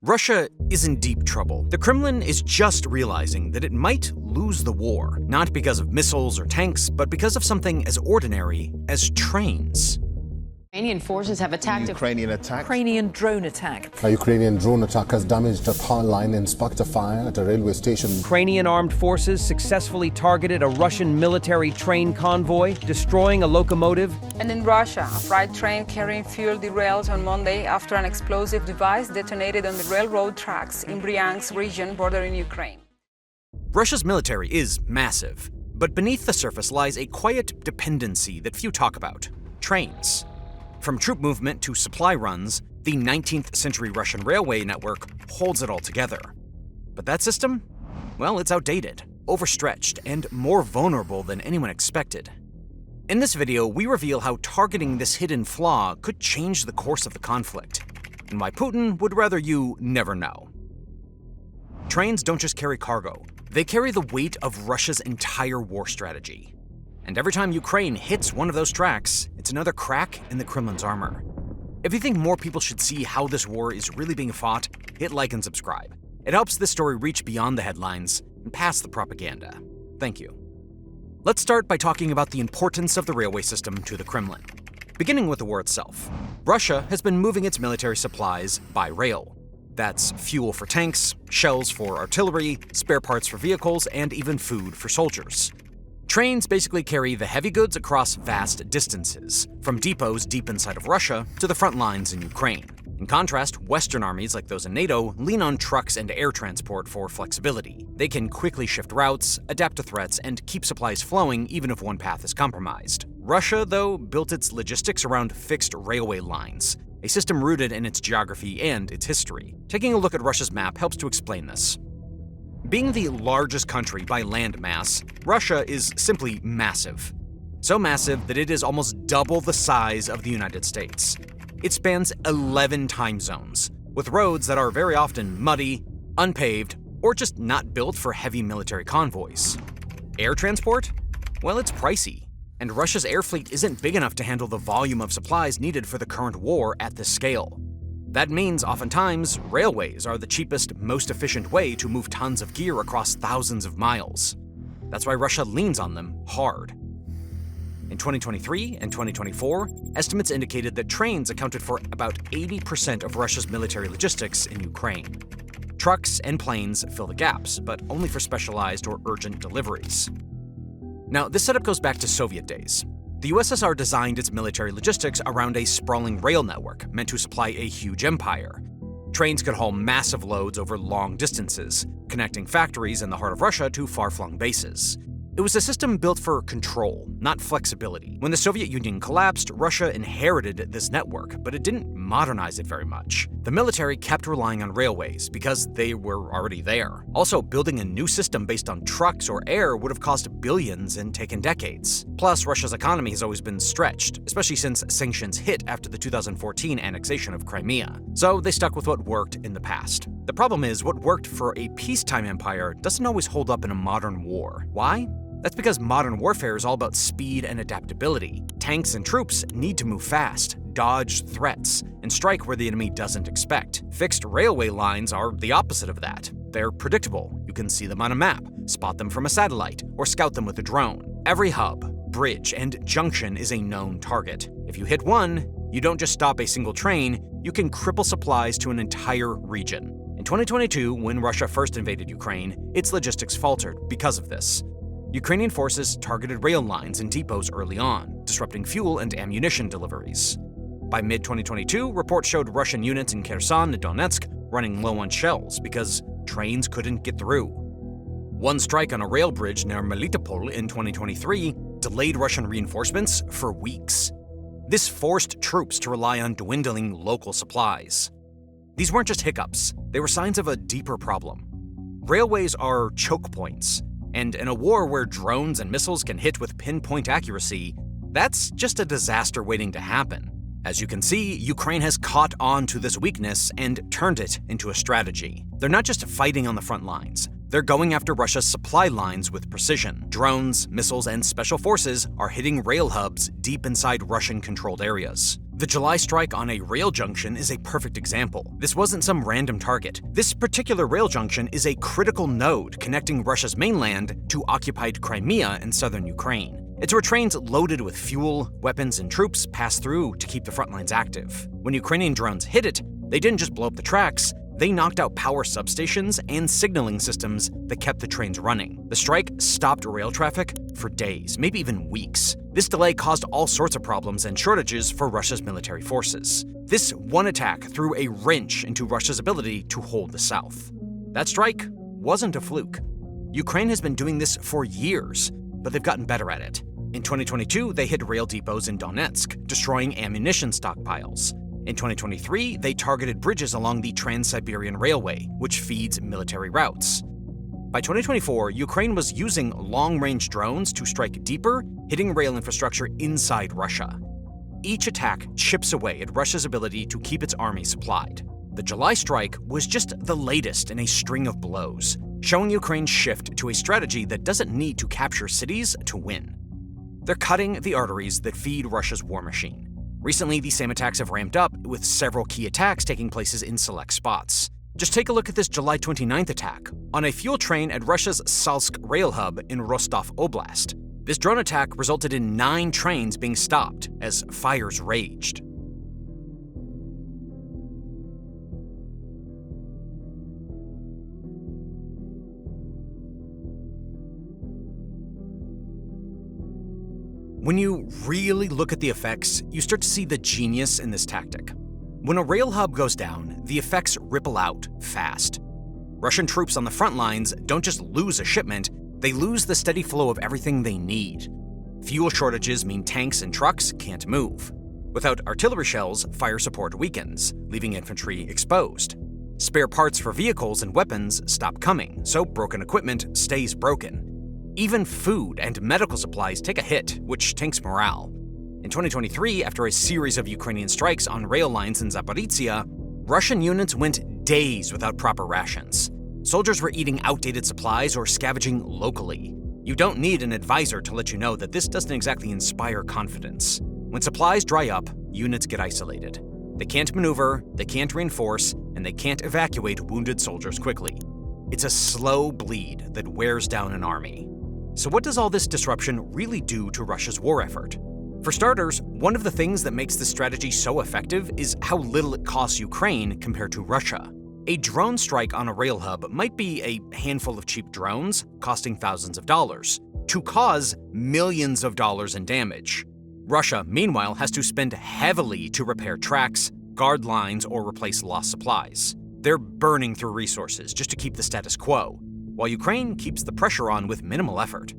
Russia is in deep trouble. The Kremlin is just realizing that it might lose the war, not because of missiles or tanks, but because of something as ordinary as trains. Ukrainian forces have attacked Ukrainian drone attack. A Ukrainian drone attack has damaged a power line and sparked a fire at a railway station. Ukrainian armed forces successfully targeted a Russian military train convoy, destroying a locomotive. And in Russia, a freight train carrying fuel derailed on Monday after an explosive device detonated on the railroad tracks in Bryansk region bordering Ukraine. Russia's military is massive, but beneath the surface lies a quiet dependency that few talk about: trains. From troop movement to supply runs, the 19th century Russian railway network holds it all together. But that system? Well, it's outdated, overstretched, and more vulnerable than anyone expected. In this video, we reveal how targeting this hidden flaw could change the course of the conflict, and why Putin would rather you never know. Trains don't just carry cargo, they carry the weight of Russia's entire war strategy. And every time Ukraine hits one of those tracks, it's another crack in the Kremlin's armor. If you think more people should see how this war is really being fought, hit like and subscribe. It helps this story reach beyond the headlines and past the propaganda. Thank you. Let's start by talking about the importance of the railway system to the Kremlin. Beginning with the war itself, Russia has been moving its military supplies by rail. That's fuel for tanks, shells for artillery, spare parts for vehicles, and even food for soldiers. Trains basically carry the heavy goods across vast distances, from depots deep inside of Russia to the front lines in Ukraine. In contrast, Western armies like those in NATO lean on trucks and air transport for flexibility. They can quickly shift routes, adapt to threats, and keep supplies flowing even if one path is compromised. Russia, though, built its logistics around fixed railway lines, a system rooted in its geography and its history. Taking a look at Russia's map helps to explain this. Being the largest country by land mass, Russia is simply massive. So massive that it is almost double the size of the United States. It spans 11 time zones, with roads that are very often muddy, unpaved, or just not built for heavy military convoys. Air transport? Well, it's pricey, and Russia's air fleet isn't big enough to handle the volume of supplies needed for the current war at this scale. That means, oftentimes, railways are the cheapest, most efficient way to move tons of gear across thousands of miles. That's why Russia leans on them hard. In 2023 and 2024, estimates indicated that trains accounted for about 80% of Russia's military logistics in Ukraine. Trucks and planes fill the gaps, but only for specialized or urgent deliveries. Now, this setup goes back to Soviet days. The USSR designed its military logistics around a sprawling rail network meant to supply a huge empire. Trains could haul massive loads over long distances, connecting factories in the heart of Russia to far-flung bases. It was a system built for control, not flexibility. When the Soviet Union collapsed, Russia inherited this network, but it didn't modernize it very much. The military kept relying on railways because they were already there. Also, building a new system based on trucks or air would have cost billions and taken decades. Plus, Russia's economy has always been stretched, especially since sanctions hit after the 2014 annexation of Crimea. So they stuck with what worked in the past. The problem is, what worked for a peacetime empire doesn't always hold up in a modern war. Why? That's because modern warfare is all about speed and adaptability. Tanks and troops need to move fast, dodge threats, and strike where the enemy doesn't expect. Fixed railway lines are the opposite of that. They're predictable. You can see them on a map, spot them from a satellite, or scout them with a drone. Every hub, bridge, and junction is a known target. If you hit one, you don't just stop a single train, you can cripple supplies to an entire region. In 2022, when Russia first invaded Ukraine, its logistics faltered because of this. Ukrainian forces targeted rail lines and depots early on, disrupting fuel and ammunition deliveries. By mid-2022, reports showed Russian units in Kherson and Donetsk running low on shells because trains couldn't get through. One strike on a rail bridge near Melitopol in 2023 delayed Russian reinforcements for weeks. This forced troops to rely on dwindling local supplies. These weren't just hiccups, they were signs of a deeper problem. Railways are choke points. And in a war where drones and missiles can hit with pinpoint accuracy, that's just a disaster waiting to happen. As you can see, Ukraine has caught on to this weakness and turned it into a strategy. They're not just fighting on the front lines. They're going after Russia's supply lines with precision. Drones, missiles, and special forces are hitting rail hubs deep inside Russian-controlled areas. The July strike on a rail junction is a perfect example. This wasn't some random target. This particular rail junction is a critical node connecting Russia's mainland to occupied Crimea in southern Ukraine. It's where trains loaded with fuel, weapons, and troops pass through to keep the front lines active. When Ukrainian drones hit it, they didn't just blow up the tracks, they knocked out power substations and signaling systems that kept the trains running. The strike stopped rail traffic for days, maybe even weeks. This delay caused all sorts of problems and shortages for Russia's military forces. This one attack threw a wrench into Russia's ability to hold the south. That strike wasn't a fluke. Ukraine has been doing this for years, but they've gotten better at it. In 2022, they hit rail depots in Donetsk, destroying ammunition stockpiles. In 2023, they targeted bridges along the Trans-Siberian Railway, which feeds military routes. By 2024, Ukraine was using long-range drones to strike deeper, hitting rail infrastructure inside Russia. Each attack chips away at Russia's ability to keep its army supplied. The July strike was just the latest in a string of blows, showing Ukraine's shift to a strategy that doesn't need to capture cities to win. They're cutting the arteries that feed Russia's war machine. Recently, these same attacks have ramped up, with several key attacks taking place in select spots. Just take a look at this July 29th attack on a fuel train at Russia's Salsk rail hub in Rostov Oblast. This drone attack resulted in 9 trains being stopped as fires raged. When you really look at the effects, you start to see the genius in this tactic. When a rail hub goes down, the effects ripple out fast. Russian troops on the front lines don't just lose a shipment, they lose the steady flow of everything they need. Fuel shortages mean tanks and trucks can't move. Without artillery shells, fire support weakens, leaving infantry exposed. Spare parts for vehicles and weapons stop coming, so broken equipment stays broken. Even food and medical supplies take a hit, which tanks morale. In 2023, after a series of Ukrainian strikes on rail lines in Zaporizhia, Russian units went days without proper rations. Soldiers were eating outdated supplies or scavenging locally. You don't need an advisor to let you know that this doesn't exactly inspire confidence. When supplies dry up, units get isolated. They can't maneuver, they can't reinforce, and they can't evacuate wounded soldiers quickly. It's a slow bleed that wears down an army. So what does all this disruption really do to Russia's war effort? For starters, one of the things that makes this strategy so effective is how little it costs Ukraine compared to Russia. A drone strike on a rail hub might be a handful of cheap drones, costing thousands of dollars, to cause millions of dollars in damage. Russia, meanwhile, has to spend heavily to repair tracks, guard lines, or replace lost supplies. They're burning through resources just to keep the status quo, while Ukraine keeps the pressure on with minimal effort.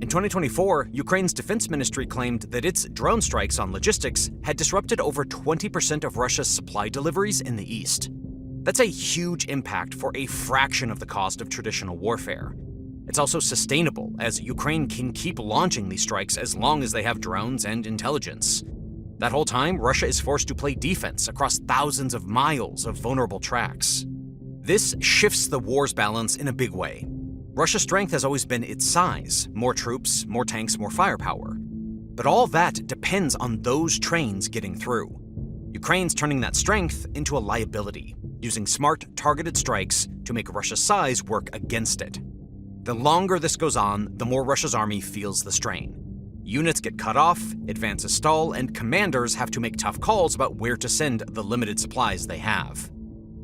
In 2024, Ukraine's defense ministry claimed that its drone strikes on logistics had disrupted over 20% of Russia's supply deliveries in the east. That's a huge impact for a fraction of the cost of traditional warfare. It's also sustainable, as Ukraine can keep launching these strikes as long as they have drones and intelligence. That whole time, Russia is forced to play defense across thousands of miles of vulnerable tracks. This shifts the war's balance in a big way. Russia's strength has always been its size: more troops, more tanks, more firepower. But all that depends on those trains getting through. Ukraine's turning that strength into a liability, using smart, targeted strikes to make Russia's size work against it. The longer this goes on, the more Russia's army feels the strain. Units get cut off, advances stall, and commanders have to make tough calls about where to send the limited supplies they have.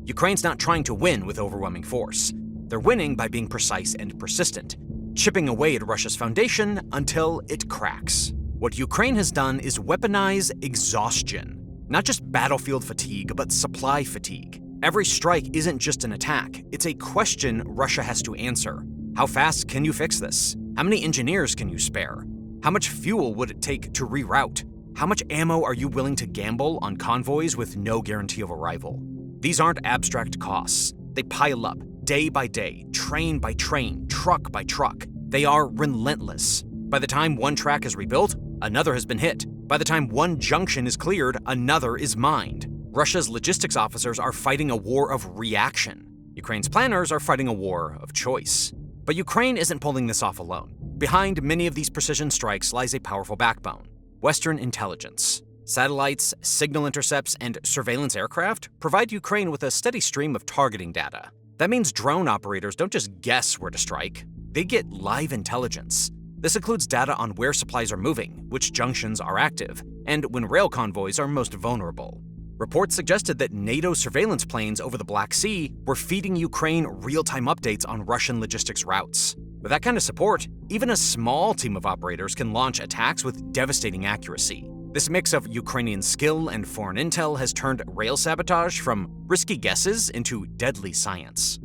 Ukraine's not trying to win with overwhelming force. They're winning by being precise and persistent, chipping away at Russia's foundation until it cracks. What Ukraine has done is weaponize exhaustion. Not just battlefield fatigue, but supply fatigue. Every strike isn't just an attack, it's a question Russia has to answer. How fast can you fix this? How many engineers can you spare? How much fuel would it take to reroute? How much ammo are you willing to gamble on convoys with no guarantee of arrival? These aren't abstract costs. They pile up, day by day, train by train, truck by truck. They are relentless. By the time one track is rebuilt, another has been hit. By the time one junction is cleared, another is mined. Russia's logistics officers are fighting a war of reaction. Ukraine's planners are fighting a war of choice. But Ukraine isn't pulling this off alone. Behind many of these precision strikes lies a powerful backbone: Western intelligence. Satellites, signal intercepts, and surveillance aircraft provide Ukraine with a steady stream of targeting data. That means drone operators don't just guess where to strike, they get live intelligence. This includes data on where supplies are moving, which junctions are active, and when rail convoys are most vulnerable. Reports suggested that NATO surveillance planes over the Black Sea were feeding Ukraine real-time updates on Russian logistics routes. With that kind of support, even a small team of operators can launch attacks with devastating accuracy. This mix of Ukrainian skill and foreign intel has turned rail sabotage from risky guesses into deadly science.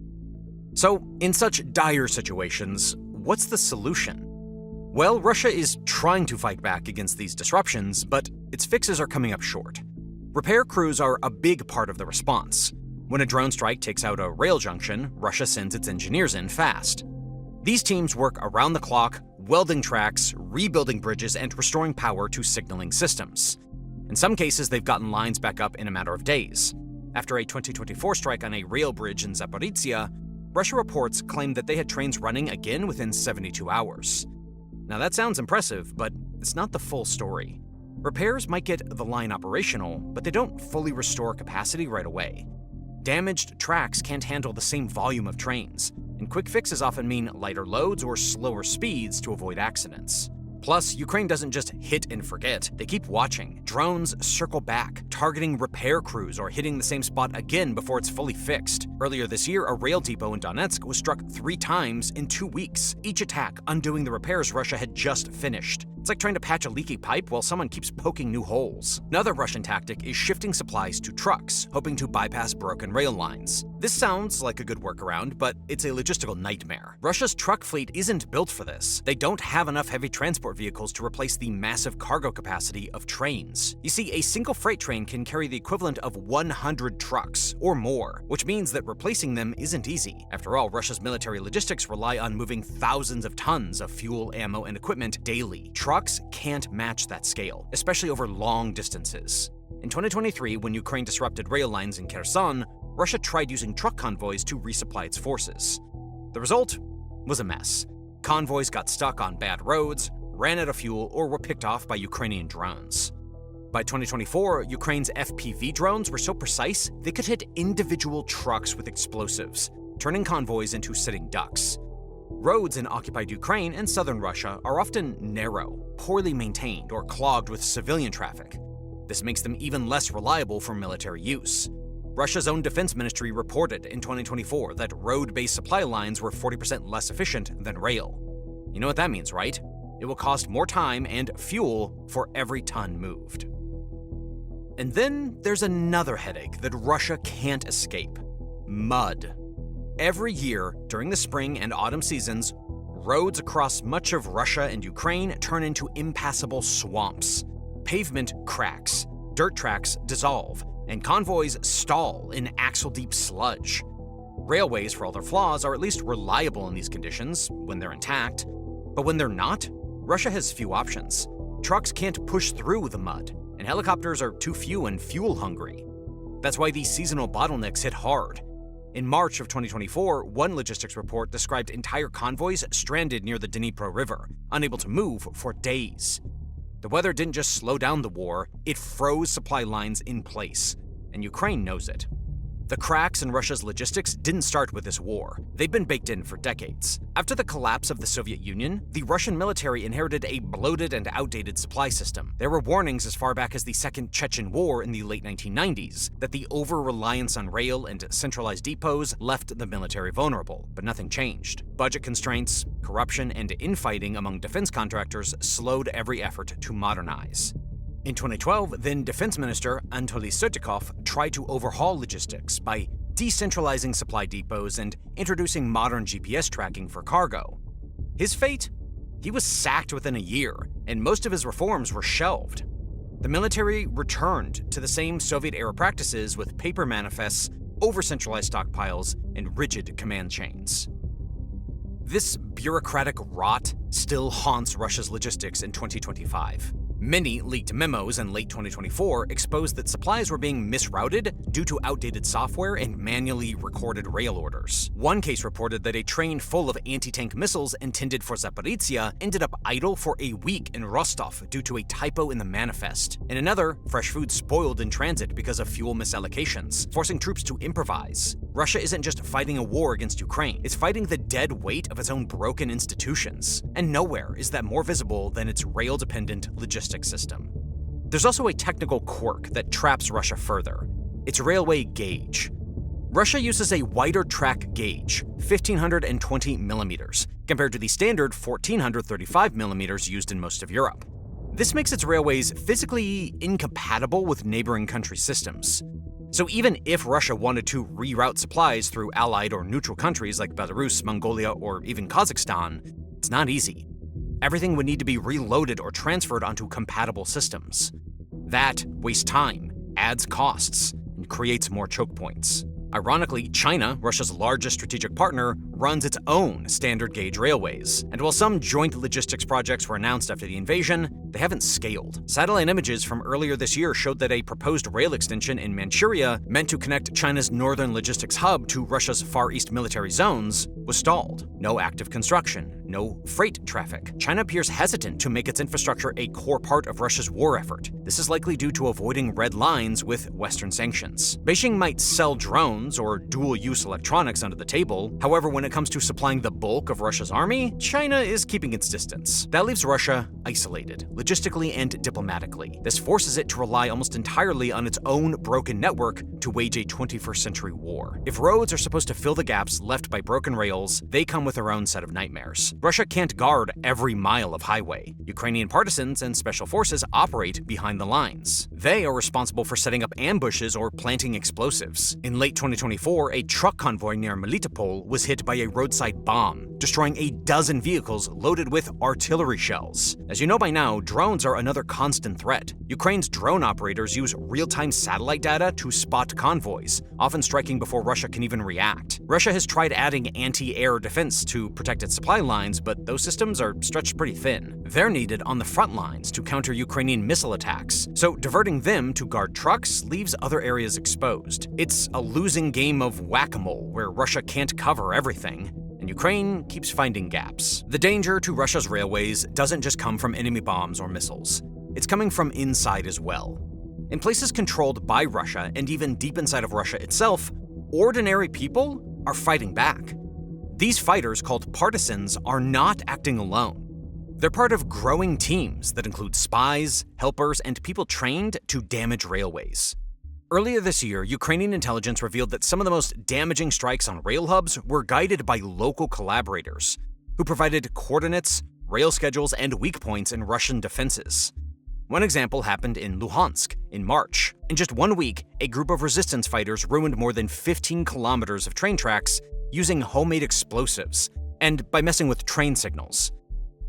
So, in such dire situations, what's the solution? Well, Russia is trying to fight back against these disruptions, but its fixes are coming up short. Repair crews are a big part of the response. When a drone strike takes out a rail junction, Russia sends its engineers in fast. These teams work around the clock, welding tracks, rebuilding bridges, and restoring power to signaling systems. In some cases, they've gotten lines back up in a matter of days. After a 2024 strike on a rail bridge in Zaporizhzhia, Russia reports claimed that they had trains running again within 72 hours. Now that sounds impressive, but it's not the full story. Repairs might get the line operational, but they don't fully restore capacity right away. Damaged tracks can't handle the same volume of trains, and quick fixes often mean lighter loads or slower speeds to avoid accidents. Plus, Ukraine doesn't just hit and forget, they keep watching. Drones circle back, targeting repair crews or hitting the same spot again before it's fully fixed. Earlier this year, a rail depot in Donetsk was struck 3 times in 2 weeks, each attack undoing the repairs Russia had just finished. It's like trying to patch a leaky pipe while someone keeps poking new holes. Another Russian tactic is shifting supplies to trucks, hoping to bypass broken rail lines. This sounds like a good workaround, but it's a logistical nightmare. Russia's truck fleet isn't built for this. They don't have enough heavy transport vehicles to replace the massive cargo capacity of trains. You see, a single freight train can carry the equivalent of 100 trucks or more, which means that replacing them isn't easy. After all, Russia's military logistics rely on moving thousands of tons of fuel, ammo, and equipment daily. Trucks can't match that scale, especially over long distances. In 2023, when Ukraine disrupted rail lines in Kherson, Russia tried using truck convoys to resupply its forces. The result was a mess. Convoys got stuck on bad roads, ran out of fuel, or were picked off by Ukrainian drones. By 2024, Ukraine's FPV drones were so precise they could hit individual trucks with explosives, turning convoys into sitting ducks. Roads in occupied Ukraine and southern Russia are often narrow, poorly maintained, or clogged with civilian traffic. This makes them even less reliable for military use. Russia's own defense ministry reported in 2024 that road-based supply lines were 40% less efficient than rail. You know what that means, right? It will cost more time and fuel for every ton moved. And then there's another headache that Russia can't escape: mud. Every year, during the spring and autumn seasons, roads across much of Russia and Ukraine turn into impassable swamps. Pavement cracks, dirt tracks dissolve, and convoys stall in axle-deep sludge. Railways, for all their flaws, are at least reliable in these conditions when they're intact. But when they're not, Russia has few options. Trucks can't push through the mud, and helicopters are too few and fuel-hungry. That's why these seasonal bottlenecks hit hard. In March of 2024, one logistics report described entire convoys stranded near the Dnipro River, unable to move for days. The weather didn't just slow down the war, it froze supply lines in place, and Ukraine knows it. The cracks in Russia's logistics didn't start with this war. They've been baked in for decades. After the collapse of the Soviet Union, the Russian military inherited a bloated and outdated supply system. There were warnings as far back as the Second Chechen War in the late 1990s that the over-reliance on rail and centralized depots left the military vulnerable, but nothing changed. Budget constraints, corruption, and infighting among defense contractors slowed every effort to modernize. In 2012, then Defense Minister Anatoly Serdyukov tried to overhaul logistics by decentralizing supply depots and introducing modern GPS tracking for cargo. His fate? He was sacked within a year, and most of his reforms were shelved. The military returned to the same Soviet-era practices with paper manifests, over-centralized stockpiles, and rigid command chains. This bureaucratic rot still haunts Russia's logistics in 2025. Many leaked memos in late 2024 exposed that supplies were being misrouted due to outdated software and manually recorded rail orders. One case reported that a train full of anti-tank missiles intended for Zaporizhzhia ended up idle for a week in Rostov due to a typo in the manifest. In another, fresh food spoiled in transit because of fuel misallocations, forcing troops to improvise. Russia isn't just fighting a war against Ukraine, it's fighting the dead weight of its own broken institutions. And nowhere is that more visible than its rail-dependent logistics system. There's also a technical quirk that traps Russia further: its railway gauge. Russia uses a wider track gauge, 1,520 millimeters, compared to the standard 1,435 millimeters used in most of Europe. This makes its railways physically incompatible with neighboring country systems. So even if Russia wanted to reroute supplies through allied or neutral countries like Belarus, Mongolia, or even Kazakhstan, it's not easy. Everything would need to be reloaded or transferred onto compatible systems. That wastes time, adds costs, and creates more choke points. Ironically, China, Russia's largest strategic partner, runs its own standard gauge railways. And while some joint logistics projects were announced after the invasion, they haven't scaled. Satellite images from earlier this year showed that a proposed rail extension in Manchuria, meant to connect China's northern logistics hub to Russia's Far East military zones, was stalled. No active construction, no freight traffic. China appears hesitant to make its infrastructure a core part of Russia's war effort. This is likely due to avoiding red lines with Western sanctions. Beijing might sell drones or dual-use electronics under the table. However, when it comes to supplying the bulk of Russia's army, China is keeping its distance. That leaves Russia isolated, logistically and diplomatically. This forces it to rely almost entirely on its own broken network to wage a 21st century war. If roads are supposed to fill the gaps left by broken rails, they come with their own set of nightmares. Russia can't guard every mile of highway. Ukrainian partisans and special forces operate behind the lines. They are responsible for setting up ambushes or planting explosives. In late 2024, a truck convoy near Melitopol was hit by a roadside bomb, destroying a dozen vehicles loaded with artillery shells. As you know by now, drones are another constant threat. Ukraine's drone operators use real-time satellite data to spot convoys, often striking before Russia can even react. Russia has tried adding anti-air defense to protect its supply lines, but those systems are stretched pretty thin. They're needed on the front lines to counter Ukrainian missile attacks, so diverting them to guard trucks leaves other areas exposed. It's a losing game of whack-a-mole where Russia can't cover everything, and Ukraine keeps finding gaps. The danger to Russia's railways doesn't just come from enemy bombs or missiles. It's coming from inside as well. In places controlled by Russia, and even deep inside of Russia itself, ordinary people are fighting back. These fighters, called partisans, are not acting alone. They're part of growing teams that include spies, helpers, and people trained to damage railways. Earlier this year, Ukrainian intelligence revealed that some of the most damaging strikes on rail hubs were guided by local collaborators, who provided coordinates, rail schedules, and weak points in Russian defenses. One example happened in Luhansk in March. In just 1 week, a group of resistance fighters ruined more than 15 kilometers of train tracks using homemade explosives, and by messing with train signals.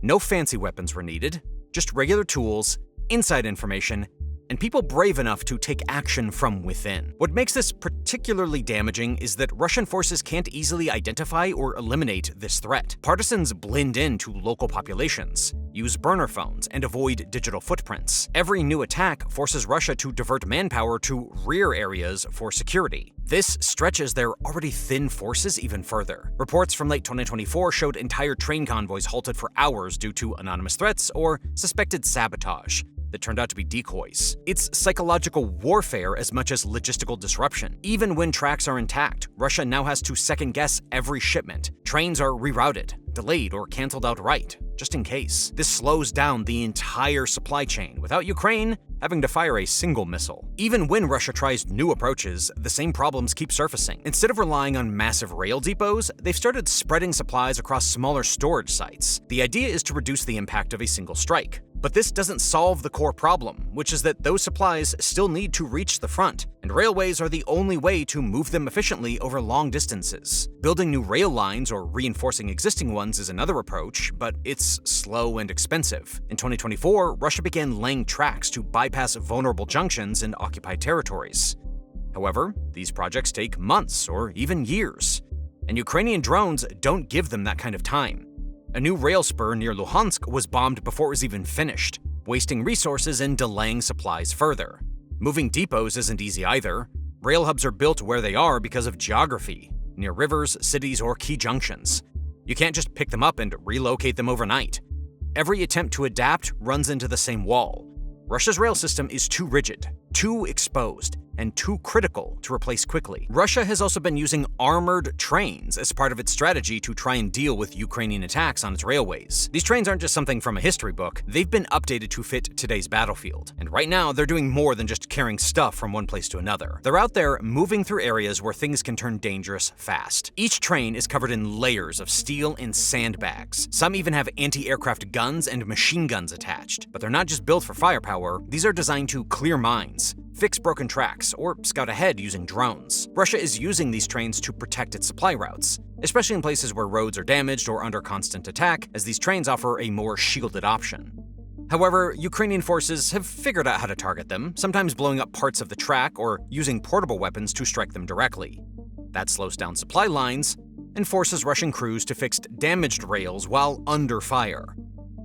No fancy weapons were needed, just regular tools, inside information, and people brave enough to take action from within. What makes this particularly damaging is that Russian forces can't easily identify or eliminate this threat. Partisans blend into local populations, use burner phones, and avoid digital footprints. Every new attack forces Russia to divert manpower to rear areas for security. This stretches their already thin forces even further. Reports from late 2024 showed entire train convoys halted for hours due to anonymous threats or suspected sabotage that turned out to be decoys. It's psychological warfare as much as logistical disruption. Even when tracks are intact, Russia now has to second-guess every shipment. Trains are rerouted, delayed, or canceled outright, just in case. This slows down the entire supply chain, without Ukraine having to fire a single missile. Even when Russia tries new approaches, the same problems keep surfacing. Instead of relying on massive rail depots, they've started spreading supplies across smaller storage sites. The idea is to reduce the impact of a single strike. But this doesn't solve the core problem, which is that those supplies still need to reach the front, and railways are the only way to move them efficiently over long distances. Building new rail lines or reinforcing existing ones is another approach, but it's slow and expensive. In 2024, Russia began laying tracks to bypass vulnerable junctions in occupied territories. However, these projects take months or even years, and Ukrainian drones don't give them that kind of time. A new rail spur near Luhansk was bombed before it was even finished. wasting resources and delaying supplies further. Moving depots isn't easy either. Rail hubs are built where they are because of geography, near rivers, cities, or key junctions. You can't just pick them up and relocate them overnight. Every attempt to adapt runs into the same wall. Russia's rail system is too rigid, too exposed, and too critical to replace quickly. Russia has also been using armored trains as part of its strategy to try and deal with Ukrainian attacks on its railways. These trains aren't just something from a history book, they've been updated to fit today's battlefield. And right now, they're doing more than just carrying stuff from one place to another. They're out there moving through areas where things can turn dangerous fast. Each train is covered in layers of steel and sandbags. Some even have anti-aircraft guns and machine guns attached. But they're not just built for firepower, these are designed to clear mines, fix broken tracks, or scout ahead using drones. Russia is using these trains to protect its supply routes, especially in places where roads are damaged or under constant attack, as these trains offer a more shielded option. However, Ukrainian forces have figured out how to target them, sometimes blowing up parts of the track or using portable weapons to strike them directly. That slows down supply lines and forces Russian crews to fix damaged rails while under fire.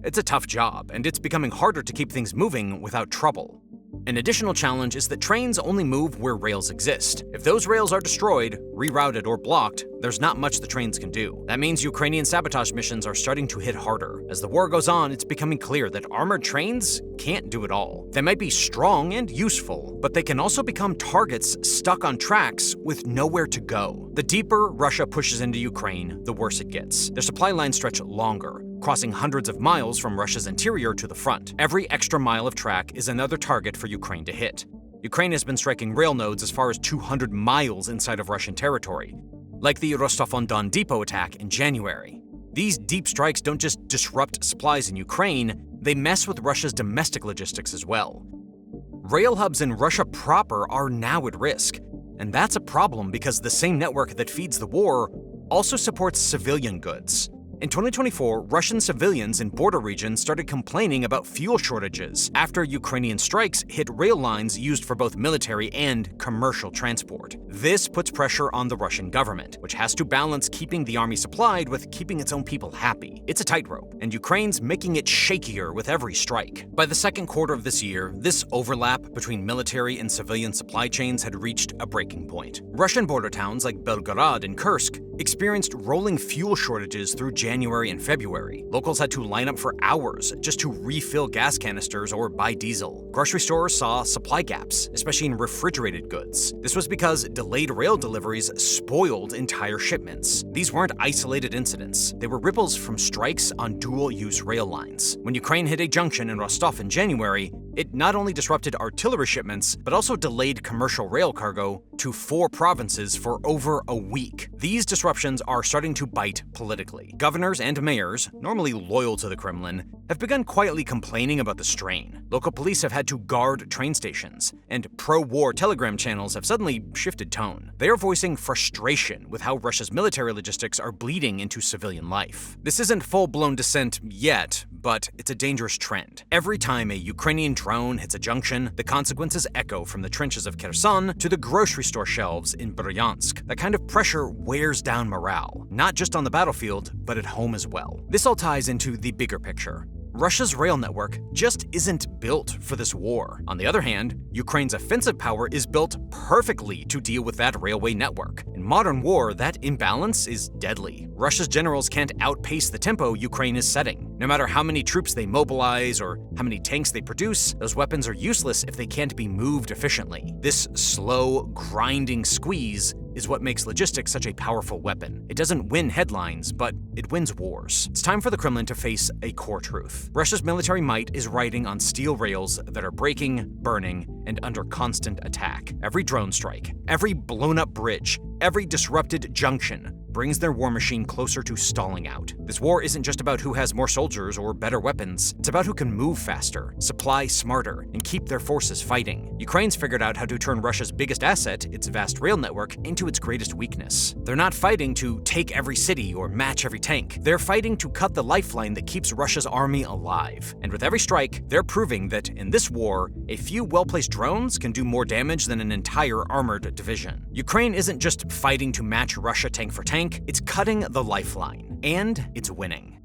It's a tough job, and it's becoming harder to keep things moving without trouble. An additional challenge is that trains only move where rails exist. If those rails are destroyed, rerouted, or blocked, there's not much the trains can do. That means Ukrainian sabotage missions are starting to hit harder. As the war goes on, it's becoming clear that armored trains can't do it all. They might be strong and useful, but they can also become targets stuck on tracks with nowhere to go. The deeper Russia pushes into Ukraine, the worse it gets. Their supply lines stretch longer, crossing hundreds of miles from Russia's interior to the front. Every extra mile of track is another target for Ukraine to hit. Ukraine has been striking rail nodes as far as 200 miles inside of Russian territory, like the Rostov-on-Don depot attack in January. These deep strikes don't just disrupt supplies in Ukraine, they mess with Russia's domestic logistics as well. Rail hubs in Russia proper are now at risk, and that's a problem because the same network that feeds the war also supports civilian goods. In 2024, Russian civilians in border regions started complaining about fuel shortages after Ukrainian strikes hit rail lines used for both military and commercial transport. This puts pressure on the Russian government, which has to balance keeping the army supplied with keeping its own people happy. It's a tightrope, and Ukraine's making it shakier with every strike. By the second quarter of this year, this overlap between military and civilian supply chains had reached a breaking point. Russian border towns like Belgorod and Kursk experienced rolling fuel shortages through January and February. Locals had to line up for hours just to refill gas canisters or buy diesel. Grocery stores saw supply gaps, especially in refrigerated goods. This was because delayed rail deliveries spoiled entire shipments. These weren't isolated incidents. They were ripples from strikes on dual-use rail lines. When Ukraine hit a junction in Rostov in January, it not only disrupted artillery shipments, but also delayed commercial rail cargo to 4 provinces for over a week. These disruptions are starting to bite politically. Governors and mayors, normally loyal to the Kremlin, have begun quietly complaining about the strain. Local police have had to guard train stations, and pro-war Telegram channels have suddenly shifted tone. They are voicing frustration with how Russia's military logistics are bleeding into civilian life. This isn't full-blown dissent yet, but it's a dangerous trend. Every time a Ukrainian drone hits a junction, the consequences echo from the trenches of Kherson to the grocery store shelves in Bryansk. That kind of pressure wears down morale, not just on the battlefield, but at home as well. This all ties into the bigger picture. Russia's rail network just isn't built for this war. On the other hand, Ukraine's offensive power is built perfectly to deal with that railway network. In modern war, that imbalance is deadly. Russia's generals can't outpace the tempo Ukraine is setting. No matter how many troops they mobilize or how many tanks they produce, those weapons are useless if they can't be moved efficiently. This slow, grinding squeeze is what makes logistics such a powerful weapon. It doesn't win headlines, but it wins wars. It's time for the Kremlin to face a core truth. Russia's military might is riding on steel rails that are breaking, burning, and under constant attack. Every drone strike, every blown-up bridge, every disrupted junction brings their war machine closer to stalling out. This war isn't just about who has more soldiers or better weapons. It's about who can move faster, supply smarter, and keep their forces fighting. Ukraine's figured out how to turn Russia's biggest asset, its vast rail network, into its greatest weakness. They're not fighting to take every city or match every tank. They're fighting to cut the lifeline that keeps Russia's army alive. And with every strike, they're proving that in this war, a few well-placed drones can do more damage than an entire armored division. Ukraine isn't just fighting to match Russia tank for tank, it's cutting the lifeline. And it's winning.